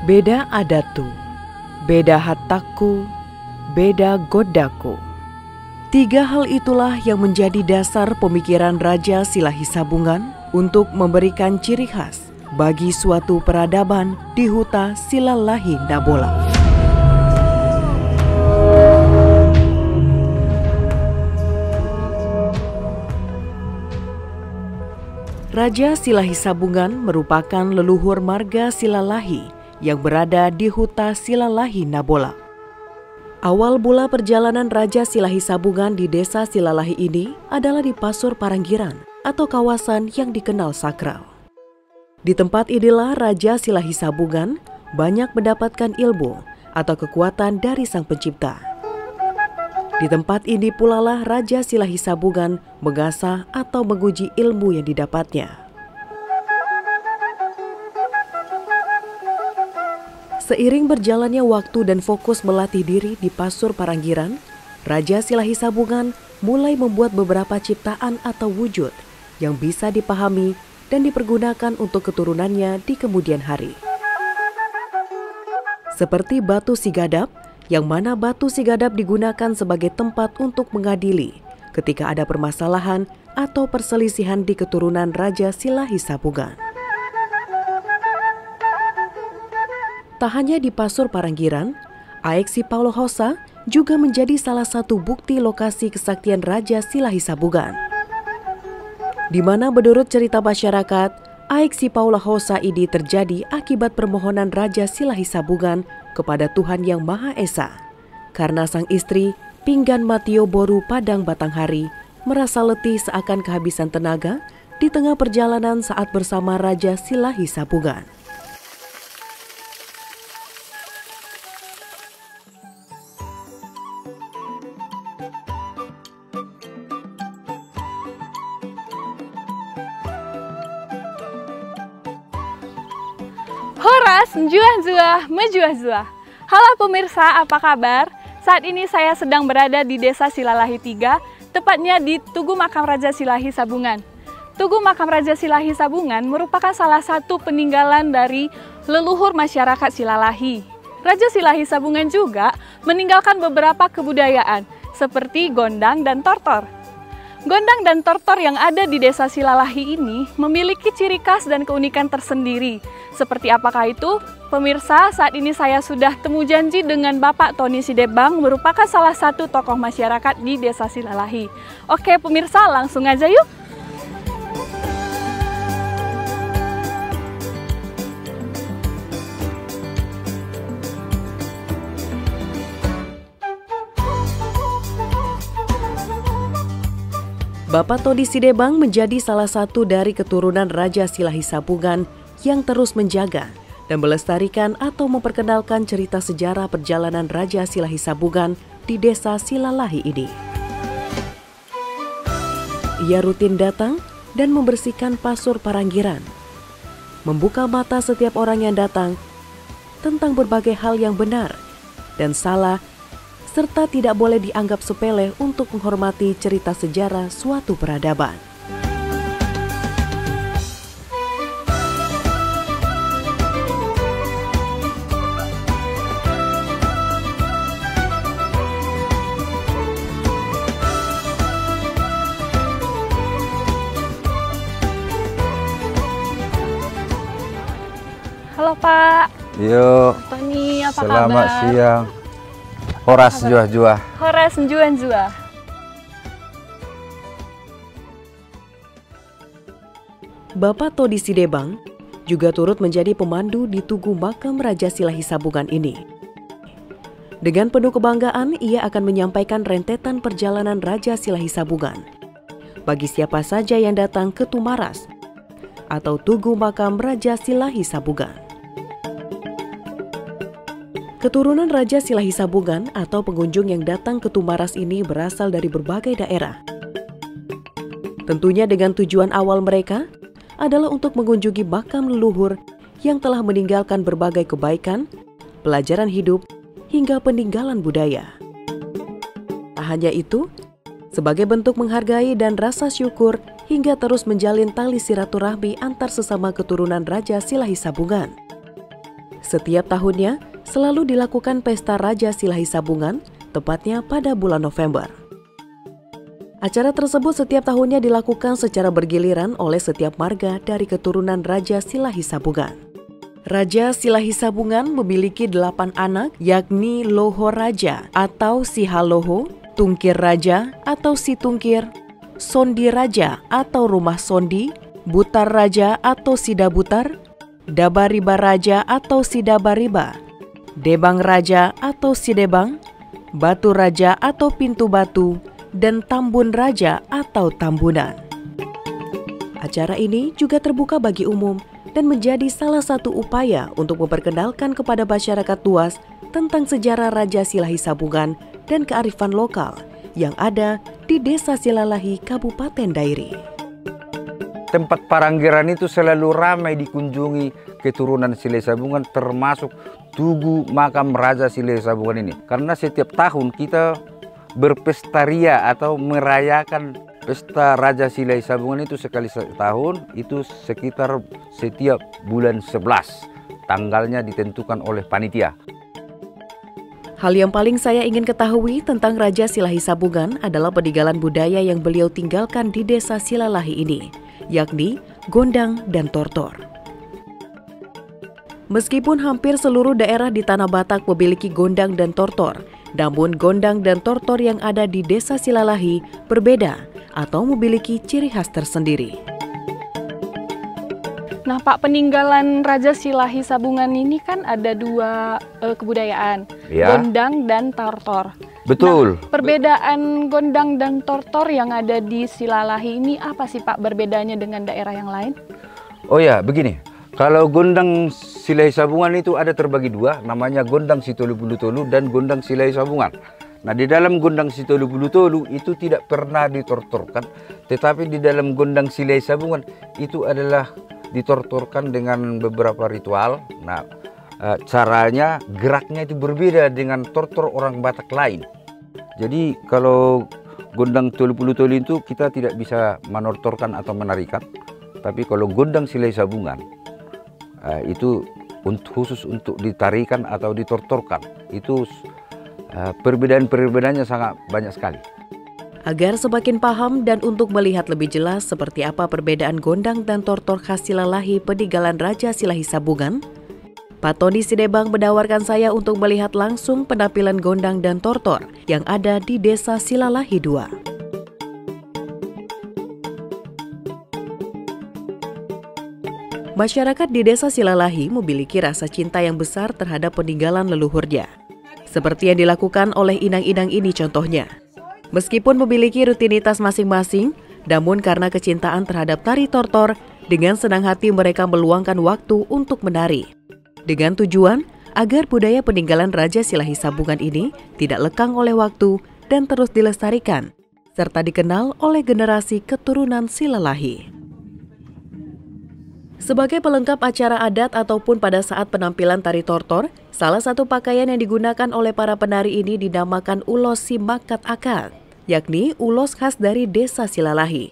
Beda adatu, beda hataku, beda godaku. Tiga hal itulah yang menjadi dasar pemikiran Raja Silahi Sabungan untuk memberikan ciri khas bagi suatu peradaban di Huta Silalahi Nabola. Raja Silahi Sabungan merupakan leluhur marga Silalahi yang berada di Huta Silalahi Nabola. Awal mula perjalanan Raja Silahi Sabungan di desa Silalahi ini adalah di Pasur Paranggiran atau kawasan yang dikenal sakral. Di tempat inilah Raja Silahi Sabungan banyak mendapatkan ilmu atau kekuatan dari Sang Pencipta. Di tempat ini pula lah Raja Silahi Sabungan mengasah atau menguji ilmu yang didapatnya. Seiring berjalannya waktu dan fokus melatih diri di Pasur Paranggiran, Raja Silahi Sabungan mulai membuat beberapa ciptaan atau wujud yang bisa dipahami dan dipergunakan untuk keturunannya di kemudian hari. Seperti batu sigadap, yang mana batu sigadap digunakan sebagai tempat untuk mengadili ketika ada permasalahan atau perselisihan di keturunan Raja Silahi Sabungan. Tak hanya di Pasur Paranggiran, Aeksi Paulohosa juga menjadi salah satu bukti lokasi kesaktian Raja Silahi Sabungan. Di mana menurut cerita masyarakat, Aeksi Paulohosa ini terjadi akibat permohonan Raja Silahi Sabungan kepada Tuhan Yang Maha Esa, karena sang istri, Pinggan Matio Boru Padang Batanghari, merasa letih seakan kehabisan tenaga di tengah perjalanan saat bersama Raja Silahi Sabungan. Horas, njuah-njuah, mejuah-juah. Halo pemirsa, apa kabar? Saat ini saya sedang berada di Desa Silalahi 3, tepatnya di Tugu Makam Raja Silahi Sabungan. Tugu Makam Raja Silahi Sabungan merupakan salah satu peninggalan dari leluhur masyarakat Silalahi. Raja Silahi Sabungan juga meninggalkan beberapa kebudayaan, seperti gondang dan tortor. Gondang dan tortor yang ada di Desa Silalahi ini memiliki ciri khas dan keunikan tersendiri. Seperti apakah itu? Pemirsa, saat ini saya sudah temu janji dengan Bapak Tony Sidebang, merupakan salah satu tokoh masyarakat di Desa Silalahi. Oke pemirsa, langsung aja yuk! Bapak Tony Sidebang menjadi salah satu dari keturunan Raja Silahi Sabungan yang terus menjaga dan melestarikan atau memperkenalkan cerita sejarah perjalanan Raja Silahi Sabungan di Desa Silalahi ini. Ia rutin datang dan membersihkan Pasur Paranggiran, membuka mata setiap orang yang datang tentang berbagai hal yang benar dan salah, serta tidak boleh dianggap sepele untuk menghormati cerita sejarah suatu peradaban. Halo Pak. Yo. Tony, apa kabar? Selamat siang. Horas juah-juah. Horas njuah-njuah. Bapak Tony Sidebang juga turut menjadi pemandu di Tugu Makam Raja Silahi Sabungan ini. Dengan penuh kebanggaan, ia akan menyampaikan rentetan perjalanan Raja Silahi Sabungan bagi siapa saja yang datang ke Tumaras atau Tugu Makam Raja Silahi Sabungan. Keturunan Raja Silahi Sabungan atau pengunjung yang datang ke Tumaras ini berasal dari berbagai daerah. Tentunya dengan tujuan awal mereka adalah untuk mengunjungi makam leluhur yang telah meninggalkan berbagai kebaikan, pelajaran hidup, hingga peninggalan budaya. Tak hanya itu, sebagai bentuk menghargai dan rasa syukur hingga terus menjalin tali silaturahmi antar sesama keturunan Raja Silahi Sabungan. Setiap tahunnya selalu dilakukan pesta Raja Silahi Sabungan, tepatnya pada bulan November. Acara tersebut setiap tahunnya dilakukan secara bergiliran oleh setiap marga dari keturunan Raja Silahi Sabungan. Raja Silahi Sabungan memiliki 8 anak, yakni Loho Raja atau Si Haloho, Tungkir Raja atau Si Tungkir, Sondi Raja atau Rumah Sondi, Butar Raja atau Si Dabutar, Dabariba Raja atau Si Dabariba, Debang Raja atau Si Debang, Batu Raja atau Pintu Batu, dan Tambun Raja atau Tambunan. Acara ini juga terbuka bagi umum dan menjadi salah satu upaya untuk memperkenalkan kepada masyarakat luas tentang sejarah Raja Silahi Sabungan dan kearifan lokal yang ada di Desa Silalahi, Kabupaten Dairi. Tempat Paranggiran itu selalu ramai dikunjungi keturunan Silahi Sabungan, termasuk Tugu Makam Raja Silahi Sabungan ini. Karena setiap tahun kita berpestaria atau merayakan pesta Raja Silahi Sabungan itu sekali setahun, itu sekitar setiap bulan 11. Tanggalnya ditentukan oleh panitia. Hal yang paling saya ingin ketahui tentang Raja Silahi Sabungan adalah peninggalan budaya yang beliau tinggalkan di Desa Silalahi ini, yakni gondang dan tortor. Meskipun hampir seluruh daerah di Tanah Batak memiliki gondang dan tortor, namun gondang dan tortor yang ada di Desa Silalahi berbeda atau memiliki ciri khas tersendiri. Nah Pak, peninggalan Raja Silahi Sabungan ini kan ada 2 kebudayaan, Ya. gondang dan tortor. Betul. Nah, perbedaan gondang dan tortor yang ada di Silalahi ini apa sih Pak berbedanya dengan daerah yang lain? Oh ya, begini. Kalau gondang Silahi Sabungan itu ada terbagi 2, namanya gondang Sitolu Bulutolu dan gondang Silahi Sabungan. Nah, di dalam gondang Sitolu Bulutolu itu tidak pernah ditortorkan, tetapi di dalam gondang Silahi Sabungan itu adalah ditortorkan dengan beberapa ritual. Nah, caranya, geraknya itu berbeda dengan tortor orang Batak lain. Jadi kalau gondang Tolu Bulutolu itu kita tidak bisa menortorkan atau menarikan, tapi kalau gondang Silahi Sabungan itu khusus untuk ditarikan atau ditortorkan. Itu perbedaan-perbedaannya sangat banyak sekali. Agar semakin paham dan untuk melihat lebih jelas seperti apa perbedaan gondang dan tortor khas Silalahi peninggalan Raja Silahi Sabungan, Pak Tony Sidebang menawarkan saya untuk melihat langsung penampilan gondang dan tortor yang ada di Desa Silalahi 2. Masyarakat di Desa Silalahi memiliki rasa cinta yang besar terhadap peninggalan leluhurnya. Seperti yang dilakukan oleh inang-inang ini contohnya. Meskipun memiliki rutinitas masing-masing, namun karena kecintaan terhadap tari tortor, dengan senang hati mereka meluangkan waktu untuk menari. Dengan tujuan agar budaya peninggalan Raja Silahi Sabungan ini tidak lekang oleh waktu dan terus dilestarikan, serta dikenal oleh generasi keturunan Silalahi. Sebagai pelengkap acara adat ataupun pada saat penampilan tari tortor, salah satu pakaian yang digunakan oleh para penari ini dinamakan ulos si makat akad, yakni ulos khas dari Desa Silalahi.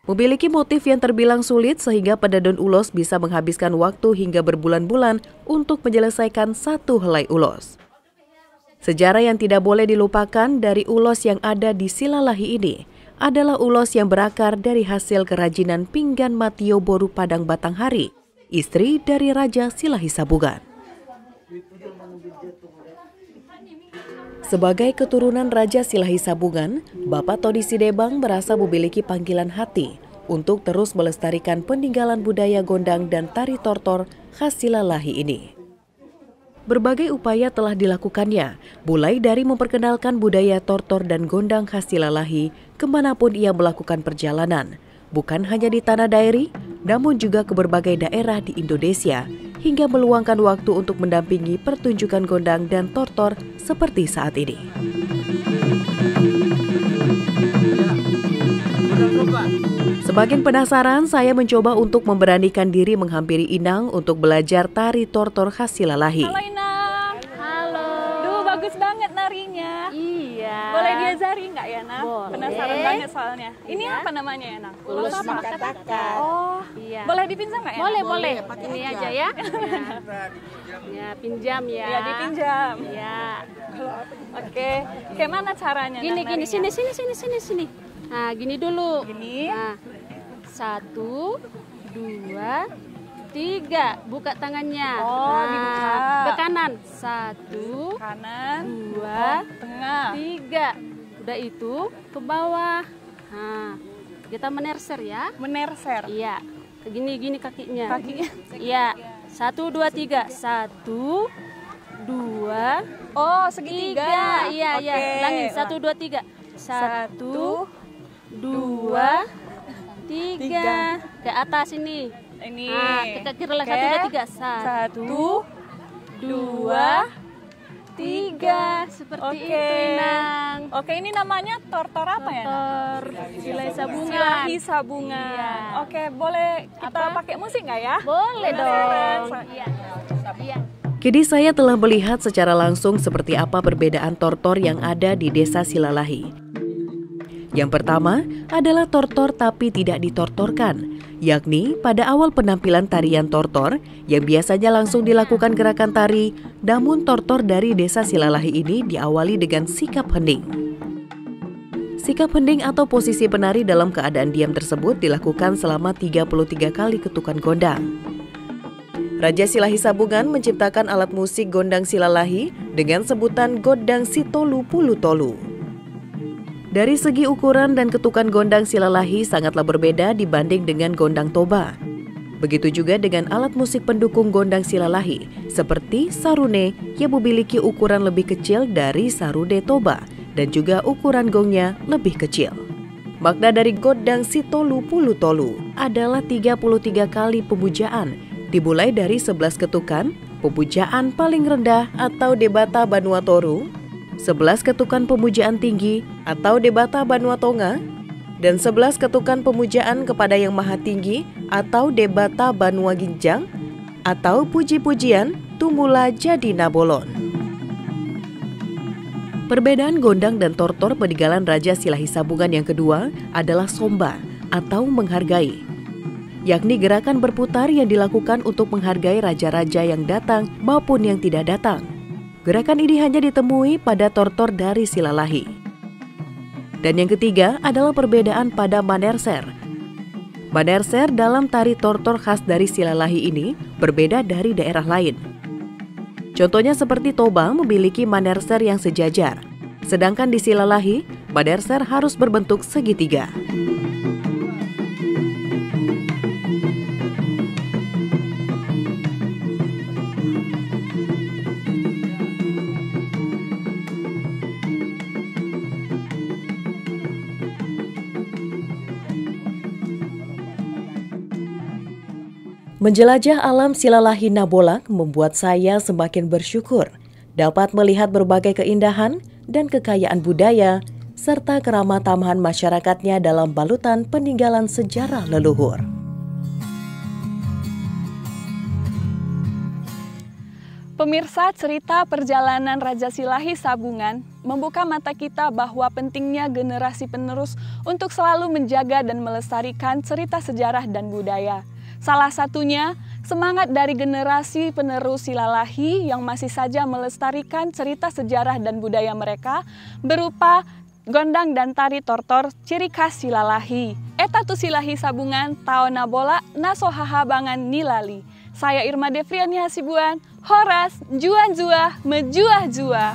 Memiliki motif yang terbilang sulit sehingga pedadun ulos bisa menghabiskan waktu hingga berbulan-bulan untuk menyelesaikan satu helai ulos. Sejarah yang tidak boleh dilupakan dari ulos yang ada di Silalahi ini adalah ulos yang berakar dari hasil kerajinan pinggan Matio Boru Padang Batanghari, istri dari Raja Silahi Sabungan. Sebagai keturunan Raja Silahi Sabungan, Bapak Tony Sidebang merasa memiliki panggilan hati untuk terus melestarikan peninggalan budaya gondang dan tari tortor khas Silalahi ini. Berbagai upaya telah dilakukannya, mulai dari memperkenalkan budaya tortor dan gondang khas Silalahi kemanapun ia melakukan perjalanan, bukan hanya di Tanah Dairi, namun juga ke berbagai daerah di Indonesia, hingga meluangkan waktu untuk mendampingi pertunjukan gondang dan tortor seperti saat ini. Semakin penasaran, saya mencoba untuk memberanikan diri menghampiri Inang untuk belajar tari tortor khas Silalahi. Halo Inang. Halo. Duh, bagus banget nari. menarinya. Iya. Boleh diajari nggak ya, Nang? Boleh. Penasaran banget soalnya. Ini Iya. apa namanya ya, Nang? Ulus apa? makatakan. Oh, Iya. boleh dipinjam nggak ya? Nang? Boleh, boleh. Ini aja ya. Ya, pinjam ya. Ya, dipinjam. Ya. Oke, kayak mana caranya? Gini, Nang, gini, narinya? sini. Nah, gini dulu. Gini. Nah, 1, 2, 3. Buka tangannya. Oh, dibuka. Ke kanan. 1, Kanan, 2, tengah. 3. Udah itu ke bawah. Nah, kita menerser ya. Menerser. Iya. Gini kakinya. Kakinya. Iya. 1, 2, 3. 1, 2, Oh, 3. segitiga. Iya, Oke. iya. Ulangin. 1, 2, 3. 1, 2, 3. Ke atas ini. Ini. Nah, kita kira lah. Oke. 1, 2, 3. 1, 2, 3. Seperti Oke. itu, Inang. Oke, ini namanya tortor apa ya, Nang? Tortor Silahi Sabungan. Silahi sabungan. Iya. Oke, boleh kita Apa? pakai musik nggak ya? Boleh Penasaran. dong. Iya. Iya. Kini saya telah melihat secara langsung seperti apa perbedaan tortor yang ada di Desa Silalahi. Yang pertama adalah tortor tapi tidak ditortorkan, yakni pada awal penampilan tarian tortor yang biasanya langsung dilakukan gerakan tari, namun tortor dari Desa Silalahi ini diawali dengan sikap hening. Sikap hening atau posisi penari dalam keadaan diam tersebut dilakukan selama 33 kali ketukan gondang. Raja Silahi Sabungan menciptakan alat musik gondang Silalahi dengan sebutan gondang Sitolu Pulu Tolu. Dari segi ukuran dan ketukan gondang Silalahi sangatlah berbeda dibanding dengan gondang Toba. Begitu juga dengan alat musik pendukung gondang Silalahi seperti sarune yang memiliki ukuran lebih kecil dari sarude Toba dan juga ukuran gongnya lebih kecil. Makna dari gondang Sitolu Pulu Tolu adalah 33 kali pemujaan, dimulai dari 11 ketukan, pemujaan paling rendah atau Debata Banua Toru, 11 ketukan pemujaan tinggi atau Debata Banua Tonga, dan 11 ketukan pemujaan kepada Yang Maha Tinggi atau Debata Banua Ginjang, atau puji-pujian Tumula Jadi Nabolon. Perbedaan gondang dan tortor peninggalan Raja Silahi Sabungan yang kedua adalah somba atau menghargai, yakni gerakan berputar yang dilakukan untuk menghargai raja-raja yang datang maupun yang tidak datang. Gerakan ini hanya ditemui pada tortor dari Silalahi. Dan yang ketiga adalah perbedaan pada manerser. Manerser dalam tari tortor khas dari Silalahi ini berbeda dari daerah lain. Contohnya seperti Toba memiliki manerser yang sejajar, sedangkan di Silalahi, manerser harus berbentuk segitiga. Menjelajah alam Silalahi Nabolak membuat saya semakin bersyukur dapat melihat berbagai keindahan dan kekayaan budaya serta keramah tamahan masyarakatnya dalam balutan peninggalan sejarah leluhur. Pemirsa, cerita perjalanan Raja Silahi Sabungan membuka mata kita bahwa pentingnya generasi penerus untuk selalu menjaga dan melestarikan cerita sejarah dan budaya. Salah satunya, semangat dari generasi penerus Silalahi yang masih saja melestarikan cerita sejarah dan budaya mereka berupa gondang dan tari tortor ciri khas Silalahi. Eta tu Silahi Sabungan, tao nabola, naso hahabangan nilali. Saya Irma Devriani Hasibuan, Horas, juan jua, mejuah jua.